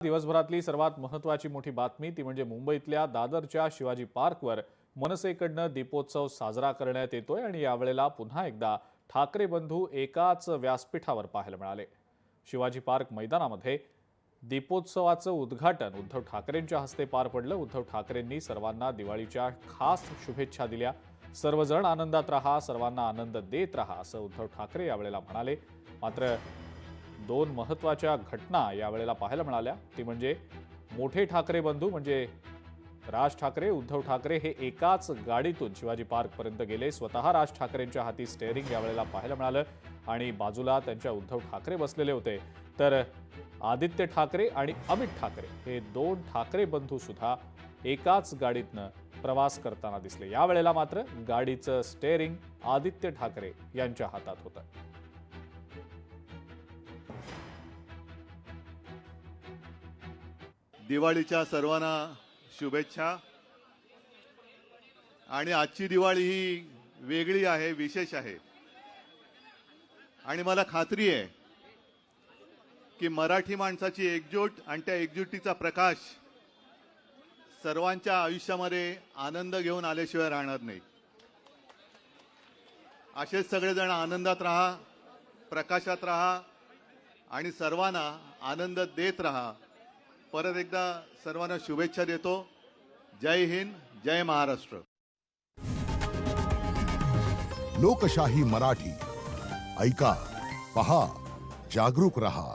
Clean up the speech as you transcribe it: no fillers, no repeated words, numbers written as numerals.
दिवसभरातली सर्वात महत्त्वाची मोठी बातमी ती म्हणजे मुंबईतल्या दादरच्या शिवाजी पार्कवर मनसेकडनं दीपोत्सव साजरा करण्यात येतोय आणि यावेळेला पुन्हा एकदा ठाकरे बंधू एकाच व्यासपीठावर पाहायला मिळाले। शिवाजी पार्क मैदानामध्ये दीपोत्सवाचं उद्घाटन उद्धव ठाकरेंच्या हस्ते पार पडलं। उद्धव ठाकरेंनी सर्वांना दिवाळीच्या खास शुभेच्छा दिल्या। सर्वजण आनंदात राहा, सर्वांना आनंद देत राहा असं उद्धव ठाकरे यावेळेला म्हणाले। मात्र दोन महत्त्वाच्या घटना यावेळेला पाहायला मिळाल्या, ती म्हणजे मोठे ठाकरे बंधू म्हणजे राज ठाकरे, उद्धव ठाकरे हे एकाच गाडीतून शिवाजी पार्क पर्यंत गेले। स्वतः राज ठाकरेंच्या हाती स्टेअरिंग यावेळेला पाहायला मिळालं आणि बाजूला त्यांच्या उद्धव ठाकरे बसलेले होते। तर आदित्य ठाकरे आणि अमित ठाकरे हे दोन ठाकरे बंधू सुद्धा एकाच गाडीतनं प्रवास करताना दिसले। यावेळेला मात्र गाडीचं स्टेअरिंग आदित्य ठाकरे यांच्या हातात होतं। दिवाळीच्या सर्वांना शुभेच्छा। आणि आजची दिवाळी ही वेगळी आहे, विशेष आहे आणि मला खात्री आहे की मराठी माणसाची एकजूट आणि त्या एकजुटीचा प्रकाश सर्वांच्या आयुष्यामध्ये आनंद घेऊन आल्याशिवाय राहणार नाही। असेच सगळेजण आनंदात राहा, प्रकाशात राहा आणि सर्वांना आनंद देत राहा। परत एकदा सर्वांना शुभेच्छा देतो। जय हिंद, जय महाराष्ट्र। लोकशाही मराठी ऐका, पहा, जागरूक रहा।